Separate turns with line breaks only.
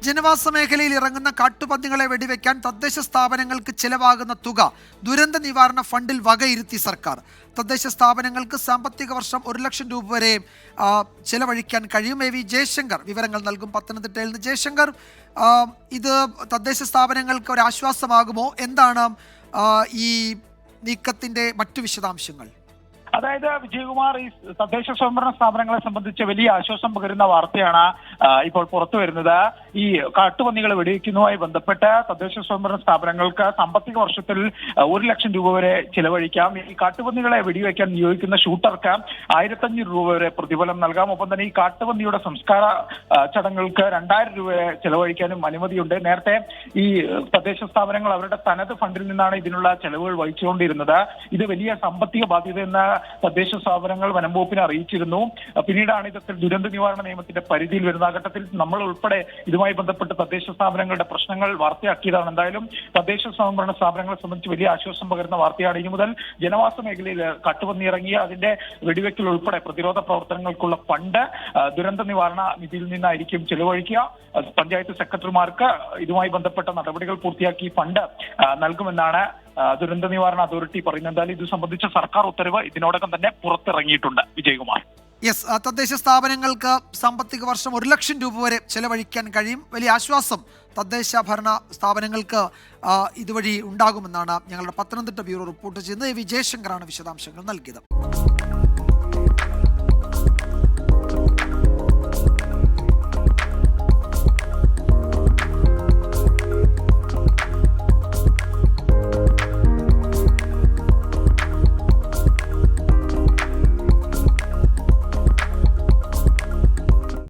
ജനവാസ മേഖലയിൽ ഇറങ്ങുന്ന കാട്ടുപന്നികളെ വെടിവെക്കാൻ തദ്ദേശ സ്ഥാപനങ്ങൾക്ക് ചിലവാകുന്ന തുക ദുരന്ത നിവാരണ ഫണ്ടിൽ വകയിരുത്തി സർക്കാർ. തദ്ദേശ സ്ഥാപനങ്ങൾക്ക് സാമ്പത്തിക വർഷം 1 ലക്ഷം രൂപ വരെ ചെലവഴിക്കാൻ കഴിയും. AV ജയശങ്കർ വിവരങ്ങൾ നൽകും. പത്തനംതിട്ടയിൽ നിന്ന് ജയശങ്കർ, ഇത് തദ്ദേശ സ്ഥാപനങ്ങൾക്ക് ഒരു ആശ്വാസമാകുമോ? എന്താണ് ഈ നീക്കത്തിന്റെ മറ്റു വിശദാംശങ്ങൾ?
അതായത് വിജയകുമാർ, ഈ തദ്ദേശ സ്വയംഭരണ സ്ഥാപനങ്ങളെ സംബന്ധിച്ച് വലിയ ആശ്വാസം പകരുന്ന വാർത്തയാണ് ഇപ്പോൾ പുറത്തു വരുന്നത്. ഈ കാട്ടുപന്നികളെ വെടിവെക്കുന്നതുമായി ബന്ധപ്പെട്ട് തദ്ദേശ സ്വയംഭരണ സ്ഥാപനങ്ങൾക്ക് സാമ്പത്തിക വർഷത്തിൽ 1 ലക്ഷം രൂപ വരെ ചിലവഴിക്കാം. ഈ കാട്ടുപന്നികളെ വെടിവെക്കാൻ നിയോഗിക്കുന്ന ഷൂട്ടർക്ക് 1500 രൂപ വരെ പ്രതിഫലം നൽകാം. ഒപ്പം തന്നെ ഈ കാട്ടുപന്നിയുടെ സംസ്കാര ചടങ്ങുകൾക്ക് 2000 രൂപ വരെ ചെലവഴിക്കാനും അനുമതിയുണ്ട്. നേരത്തെ ഈ തദ്ദേശ സ്ഥാപനങ്ങൾ അവരുടെ തനത് ഫണ്ടിൽ നിന്നാണ് ഇതിനുള്ള ചെലവുകൾ വഹിച്ചുകൊണ്ടിരുന്നത്. ഇത് വലിയ സാമ്പത്തിക ബാധ്യതയെന്ന് തദ്ദേശ സ്ഥാപനങ്ങൾ വനം വകുപ്പിനെ അറിയിച്ചിരുന്നു. പിന്നീടാണ് ഇതൊക്കെ ദുരന്ത നിവാരണ നിയമത്തിന്റെ പരിധിയിൽ വരുന്ന ഘട്ടത്തിൽ നമ്മൾ ഉൾപ്പെടെ ഇതുമായി ബന്ധപ്പെട്ട് തദ്ദേശ സ്ഥാപനങ്ങളുടെ പ്രശ്നങ്ങൾ വാർത്തയാക്കിയതാണ്. എന്തായാലും തദ്ദേശ സ്വയംഭരണ സ്ഥാപനങ്ങളെ സംബന്ധിച്ച് വലിയ ആശ്വാസം പകരുന്ന വാർത്തയാണ്. ഇനി മുതൽ ജനവാസ മേഖലയിൽ കാട്ടുപന്നി ഇറങ്ങിയ അതിന്റെ വെടിവെക്കൽ ഉൾപ്പെടെ പ്രതിരോധ പ്രവർത്തനങ്ങൾക്കുള്ള ഫണ്ട് ദുരന്ത നിവാരണ നിധിയിൽ നിന്നായിരിക്കും ചെലവഴിക്കുക. പഞ്ചായത്ത് സെക്രട്ടറിമാർക്ക് ഇതുമായി ബന്ധപ്പെട്ട നടപടികൾ പൂർത്തിയാക്കി ഫണ്ട് നൽകുമെന്നാണ് ദുരന്ത നിവാരണ അതോറിറ്റി പറയുന്നത്. എന്തായാലും ഇത് സംബന്ധിച്ച സർക്കാർ ഉത്തരവ് ഇതിനോടകം തന്നെ പുറത്തിറങ്ങിയിട്ടുണ്ട്. വിജയകുമാർ,
യെസ്, തദ്ദേശ സ്ഥാപനങ്ങൾക്ക് സാമ്പത്തിക വർഷം 1 ലക്ഷം രൂപ വരെ ചെലവഴിക്കാൻ കഴിയും. വലിയ ആശ്വാസം തദ്ദേശ ഭരണ സ്ഥാപനങ്ങൾക്ക് ഇതുവഴി ഉണ്ടാകുമെന്നാണ് ഞങ്ങളുടെ പത്തനംതിട്ട ബ്യൂറോ റിപ്പോർട്ട് ചെയ്യുന്നത്. AV ജയശങ്കറാണ് വിശദാംശങ്ങൾ നൽകിയത്.